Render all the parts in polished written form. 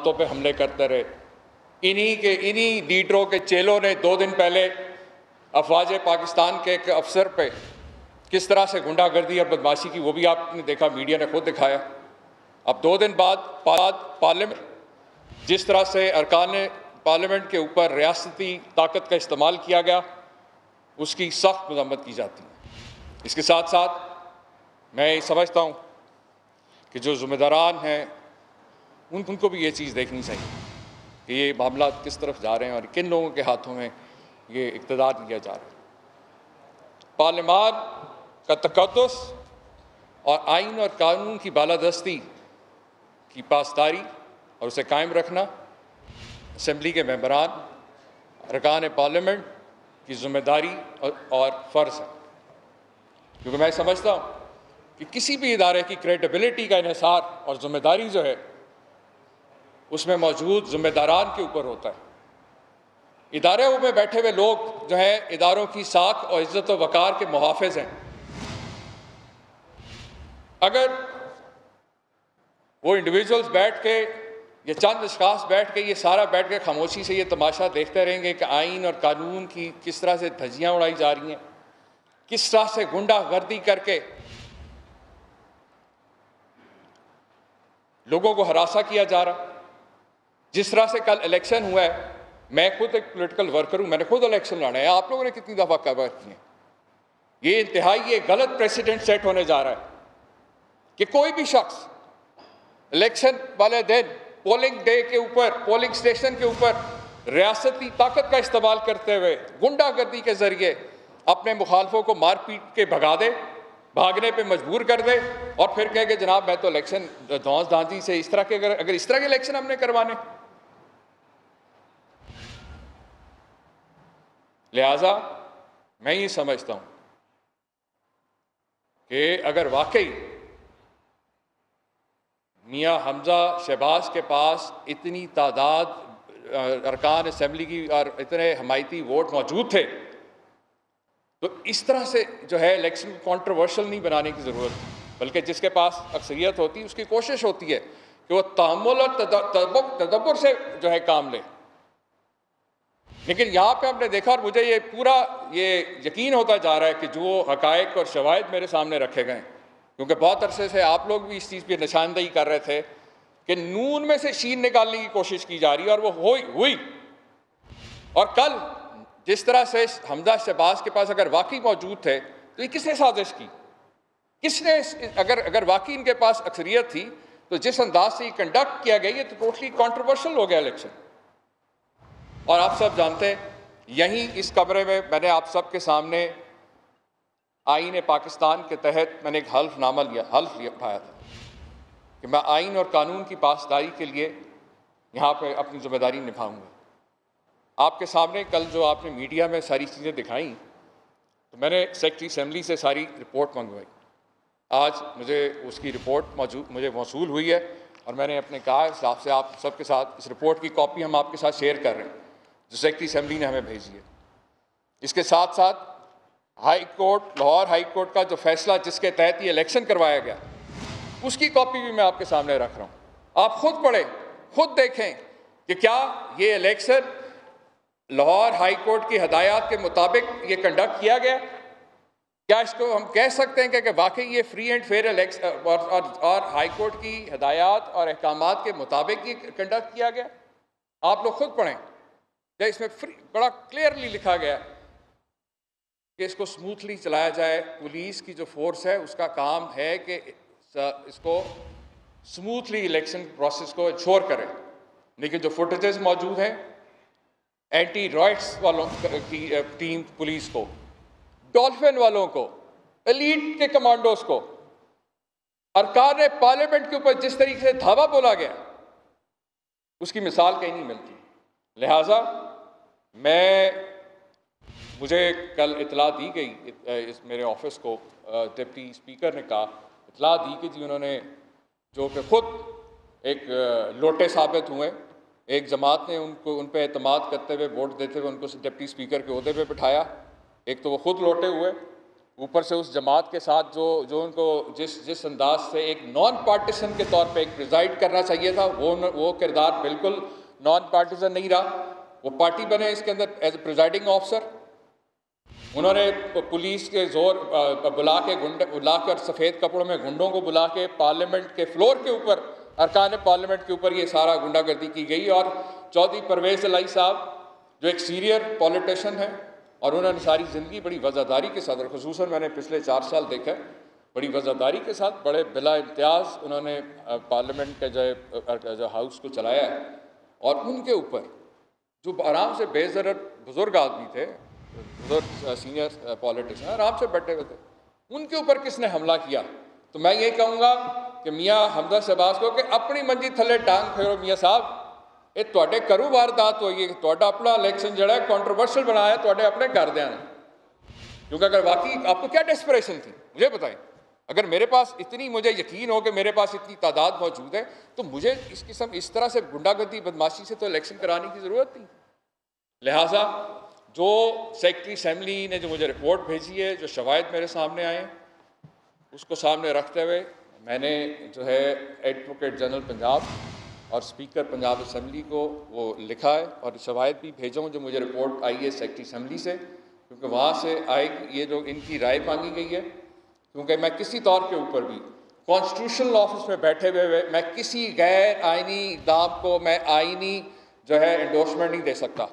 जमातों पे हमले करते रहे। इन्हीं लीडरों के चेलों ने 2 दिन पहले अफवाज पाकिस्तान के एक अफसर पे किस तरह से गुंडागर्दी और बदमाशी की, वो भी आपने देखा, मीडिया ने खुद दिखाया। अब 2 दिन बाद पार्लियामेंट जिस तरह से अरकान पार्लियामेंट के ऊपर रियासती ताकत का इस्तेमाल किया गया, उसकी सख्त मज़म्मत की जाती है। इसके साथ साथ मैं समझता हूँ कि जो ज़िम्मेदारान हैं उनको भी ये चीज़ देखनी चाहिए कि ये मामला किस तरफ जा रहे हैं और किन लोगों के हाथों में ये इक़्तिदार लिया जा रहा है। पार्लियामान का तक़द्दुस और आइन और कानून की बालादस्ती की पासदारी और उसे कायम रखना असम्बली के मेंबरान, अरकान पार्लियामेंट की ज़िम्मेदारी और फ़र्ज़ है। क्योंकि मैं समझता हूँ कि किसी भी इदारे की क्रेडिबिलिटी का इन्हिसार और ज़िम्मेदारी जो है उसमें मौजूद ज़िम्मेदारान के ऊपर होता है। इदारे में बैठे हुए लोग जो हैं इदारों की साख और इज़्ज़त व वक़ार के मुहाफ़िज़ हैं। अगर वो इंडिविजुअल्स बैठ के ये चंद अशख़ास बैठ के ये सारा बैठ के खामोशी से ये तमाशा देखते रहेंगे कि आइन और कानून की किस तरह से धज्जियाँ उड़ाई जा रही हैं, किस तरह से गुंडागर्दी करके लोगों को हरासा किया जा रहा, जिस तरह से कल इलेक्शन हुआ है। मैं खुद एक पॉलिटिकल वर्कर हूँ, मैंने खुद इलेक्शन लड़ा है। आप लोगों ने कितनी दफ़ा कवर किए। ये इंतहाई एक गलत प्रेसिडेंट सेट होने जा रहा है कि कोई भी शख्स इलेक्शन वाले दिन पोलिंग डे के ऊपर, पोलिंग स्टेशन के ऊपर रियासती ताकत का इस्तेमाल करते हुए गुंडागर्दी के ज़रिए अपने मुखालफों को मार पीट के भगा दे, भागने पे मजबूर कर दे और फिर कहे कि जनाब मैं तो इलेक्शन धौंस धांधी से इस तरह के अगर इस तरह के इलेक्शन हमने करवाने। लिहाजा मैं ये समझता हूँ कि अगर वाकई मियाँ हमज़ा शहबाज के पास इतनी तादाद अरकान असम्बली की और इतने हमायती वोट मौजूद थे, तो इस तरह से जो है इलेक्शन को कंट्रोवर्शियल नहीं बनाने की ज़रूरत, बल्कि जिसके पास अक्सरियत होती है उसकी कोशिश होती है कि वो तहम्मुल और तदब्बुर से जो है काम ले। लेकिन यहाँ पे हमने देखा और मुझे ये पूरा ये यकीन होता जा रहा है कि जो हक़ाइक़ और शवाहिद मेरे सामने रखे गए, क्योंकि बहुत अरसे से आप लोग भी इस चीज़ पर निशानदेही कर रहे थे कि नून में से शीन निकालने की कोशिश की जा रही है और वो हुई। और कल जिस तरह से हमज़ा शहबाज के पास अगर वाकई मौजूद थे तो ये किसने साजिश की, किसने अगर वाकई इनके पास अक्सरियत थी तो जिस अंदाज से ये कंडक्ट किया गया ये तो टोटली कंट्रोवर्शियल हो गया इलेक्शन। और आप सब जानते हैं, यहीं इस कमरे में मैंने आप सब के सामने आईन पाकिस्तान के तहत मैंने एक हल्फ उठाया था कि मैं आइन और कानून की पासदारी के लिए यहाँ पर अपनी जिम्मेदारी निभाऊंगा। आपके सामने कल जो आपने मीडिया में सारी चीज़ें दिखाई, तो मैंने सेक्रेटरी असम्बली से सारी रिपोर्ट मंगवाई। आज मुझे उसकी रिपोर्ट मुझे मौसूल हुई है और मैंने अपने कहा हिसाब से आप सबके साथ इस रिपोर्ट की कॉपी हम आपके साथ शेयर कर रहे हैं जो सेक्रेटरी असम्बली ने हमें भेजी है। इसके साथ साथ लाहौर हाई कोर्ट का जो फैसला जिसके तहत ये इलेक्शन करवाया गया, उसकी कॉपी भी मैं आपके सामने रख रहा हूँ। आप खुद पढ़ें, खुद देखें कि क्या ये इलेक्शन लाहौर हाई कोर्ट की हदायत के मुताबिक ये कंडक्ट किया गया। क्या इसको हम कह सकते हैं कि वाकई ये फ्री एंड फेयर इलेक्शन और हाई कोर्ट की हदायत और अहकामात के मुताबिक ये कंडक्ट किया गया। आप लोग खुद पढ़ें, या इसमें बड़ा क्लियरली लिखा गया कि इसको स्मूथली चलाया जाए। पुलिस की जो फोर्स है उसका काम है कि इसको स्मूथली इलेक्शन प्रोसेस को इंश्योर करें। लेकिन जो फुटेजेस मौजूद हैं एंटी रॉयट्स वालों की टीम, पुलिस को, डॉल्फिन वालों को, एलीट के कमांडोज को, अरकान पार्लियामेंट के ऊपर जिस तरीके से धावा बोला गया उसकी मिसाल कहीं नहीं मिलती। लिहाजा मुझे कल इतला दी गई, मेरे ऑफिस को डिप्टी स्पीकर ने कहा, इतला दी कि जी उन्होंने जो कि खुद एक लोटे साबित हुए, एक जमात ने उन पर एतमाद करते हुए वोट देते हुए उनको डिप्टी स्पीकर के ओहदे पे बिठाया। एक तो वो खुद लोटे हुए ऊपर से उस जमात के साथ जो उनको जिस अंदाज से एक नॉन पार्टीसन के तौर पे एक प्रिजाइड करना चाहिए था, वो किरदार बिल्कुल नॉन पार्टीसन नहीं रहा। वो पार्टी बने इसके अंदर एज ए प्रिजाइडिंग ऑफिसर। उन्होंने पुलिस के जोर बुला के और सफ़ेद कपड़ों में गुंडों को बुला के पार्लियामेंट के फ्लोर के ऊपर, अरकान पार्लियामेंट के ऊपर ये सारा गुंडागर्दी की गई। और चौधरी परवेज़ इलाही साहब जो एक सीनियर पॉलिटिशियन है और उन्होंने सारी ज़िंदगी बड़ी वज़ादारी के साथ, और ख़ुसूसन मैंने पिछले 4 साल देखा है, बड़ी वज़ादारी के साथ बड़े बिला इम्तियाज़ उन्होंने पार्लियामेंट के जो हाउस को चलाया है। और उनके ऊपर जो आराम से बेज़रर बुज़ुर्ग आदमी थे, बुजुर्ग सीनियर पॉलिटिशियन आराम से बैठे हुए थे, उनके ऊपर किसने हमला किया? तो मैं ये कहूँगा कि मियाँ हमजा शहबाज को कि अपनी मंजी थले टांग फेरो मियाँ साहब, ये तुहाडे करू वारदात हुई है, तुहाडा अपना इलेक्शन जड़ा कंट्रोवर्शियल बनाया तुहाडे अपने घरदियां ने। क्योंकि अगर वाकई आपको क्या डेस्परेशन थी मुझे बताएं। अगर मेरे पास इतनी, मुझे यकीन हो कि मेरे पास इतनी तादाद मौजूद है, तो मुझे इस किस्म इस तरह से गुंडागर्दी बदमाशी से तो इलेक्शन कराने की ज़रूरत नहीं। लिहाजा जो सेक्रेटरी असम्बली ने जो मुझे रिपोर्ट भेजी है, जो शवाहिद मेरे सामने आए, उसको सामने रखते हुए मैंने जो है एडवोकेट जनरल पंजाब और स्पीकर पंजाब असम्बली को वो लिखा है और शवाहिद भी भेजा हूँ जो मुझे रिपोर्ट आई है सेक्रेटरी असम्बली से, क्योंकि वहाँ से आएगी ये जो इनकी राय मांगी गई है। क्योंकि मैं किसी तौर के ऊपर भी कॉन्स्टिट्यूशनल ऑफिस में बैठे हुए मैं किसी गैर आइनी इक़दाम को मैं आइनी जो है एंडोर्समेंट नहीं दे सकता।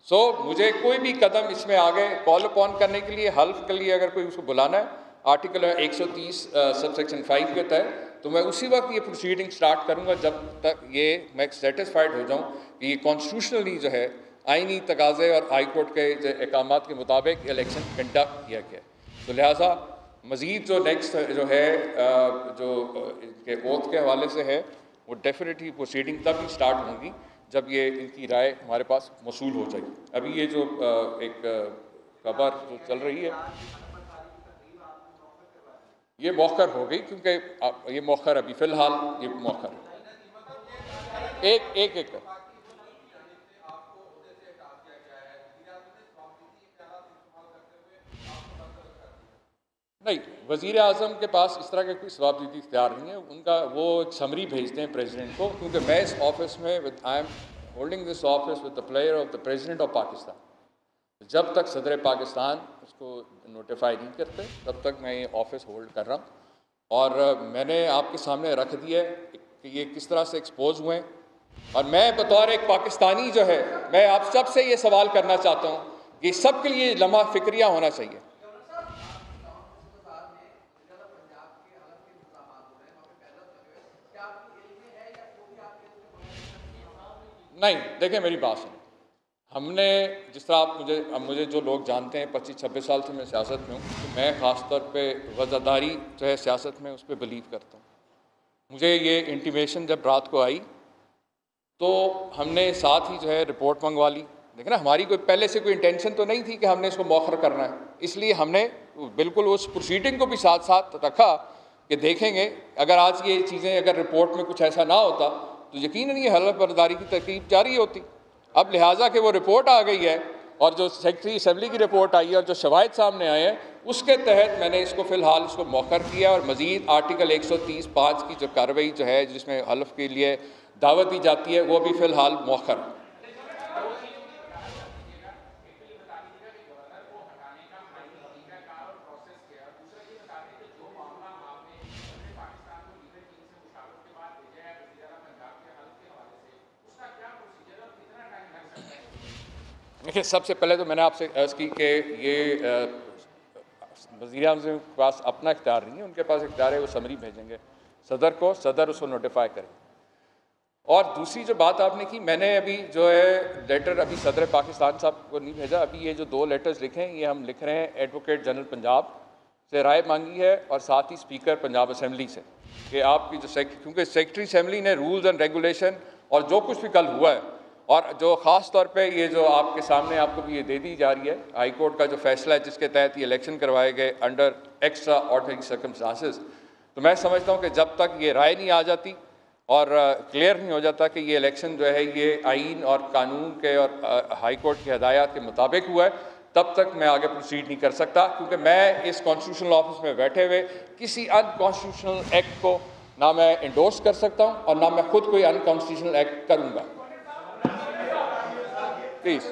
मुझे कोई भी कदम इसमें आगे कॉल अपॉन करने के लिए, हल्फ के लिए अगर कोई उसको बुलाना है आर्टिकल 130 सबसेक्शन 5 के तहत, तो मैं उसी वक्त ये प्रोसीडिंग स्टार्ट करूँगा जब तक ये मैं सेटिस्फाइड हो जाऊँ कि ये कॉन्स्टिट्यूशनली जो है आइनी तकाज़े और हाई कोर्ट के जो अहकामात के मुताबिक इलेक्शन कंडक्ट किया गया। तो लिहाजा मज़ीद जो नेक्स्ट जो है जो इनके ओथ के हवाले से है, वो डेफिनेटली प्रोसीडिंग तब ही स्टार्ट होंगी जब ये इनकी राय हमारे पास मौसूल हो जाएगी। अभी ये जो एक खबर जो चल रही है ये मौखर हो गई, क्योंकि ये मौखर अभी फ़िलहाल ये मौखर एक नहीं, वज़ीर आज़म के पास इस तरह का कोई जवाबदेही इख्तियार नहीं है। उनका वो एक समरी भेजते हैं प्रेसिडेंट को, क्योंकि मैं इस ऑफिस में I am holding this office with the player of the president of Pakistan. जब तक सदर पाकिस्तान उसको नोटिफाई नहीं करते तब तक मैं ये ऑफिस होल्ड कर रहा हूँ। और मैंने आपके सामने रख दिया है कि ये किस तरह से एक्सपोज हुए हैं। और मैं बतौर एक पाकिस्तानी जो है, मैं आप सब से ये सवाल करना चाहता हूँ कि सब के लिए लम्हा फिक्रिया होना चाहिए। नहीं, देखें मेरी बात सुनो, हमने जिस तरह आप मुझे जो लोग जानते हैं 25-26 साल से मैं सियासत में हूँ, तो मैं ख़ास तौर पे वज़ादारी जो है सियासत में उस पर बिलीव करता हूँ। मुझे ये इंटीमेशन जब रात को आई तो हमने साथ ही जो है रिपोर्ट मंगवा ली। देखें ना, हमारी कोई पहले से कोई इंटेंशन तो नहीं थी कि हमने इसको मौखर करना है, इसलिए हमने बिल्कुल उस प्रोसीडिंग को भी साथ साथ रखा कि देखेंगे अगर आज ये चीज़ें अगर रिपोर्ट में कुछ ऐसा ना होता तो यकीनन ये हलफ बर्दारी की तरकीब जारी होती। अब लिहाजा कि वो रिपोर्ट आ गई है और जो सेक्रेटरी असम्बली की रिपोर्ट आई है और जो शवाहिद सामने आए हैं, उसके तहत मैंने इसको फ़िलहाल इसको मौखर किया। और मज़ीद आर्टिकल 130(5) की जो कार्रवाई जो है जिसमें हलफ के लिए दावत दी जाती है, वो भी फ़िलहाल मौखर। देखिए, सबसे पहले तो मैंने आपसे अर्ज़ की कि ये वज़ीर आज़म के पास अपना इख्तियार नहीं है, उनके पास इख्तियार है वो समरी भेजेंगे सदर को, सदर उसको नोटिफाई करेंगे। और दूसरी जो बात आपने की, मैंने अभी जो है लेटर अभी सदर पाकिस्तान साहब को नहीं भेजा। अभी ये जो 2 लेटर्स लिखे हैं ये हम लिख रहे हैं एडवोकेट जनरल पंजाब से राय मांगी है और साथ ही स्पीकर पंजाब असम्बली से कि आपकी जो क्योंकि सेक्रेटरी असम्बली ने रूल्स एंड रेगुलेशन और जो कुछ भी कल हुआ है और जो ख़ास तौर पे ये जो आपके सामने आपको भी ये दे दी जा रही है हाई कोर्ट का जो फैसला है जिसके तहत ये इलेक्शन करवाए गए अंडर एक्स्ट्रा ऑर्डिनरी सर्कमस्टांसेस, तो मैं समझता हूँ कि जब तक ये राय नहीं आ जाती और क्लियर नहीं हो जाता कि ये इलेक्शन जो है ये आइन और कानून के और हाई कोर्ट की हदायत के मुताबिक हुआ है, तब तक मैं आगे प्रोसीड नहीं कर सकता, क्योंकि मैं इस कॉन्स्टिट्यूशनल ऑफिस में बैठे हुए किसी अनकॉन्स्टिट्यूशनल एक्ट को ना मैं इंडोर्स कर सकता हूं और ना मैं खुद कोई अनकॉन्स्टिट्यूशनल एक्ट करूंगा। प्लीज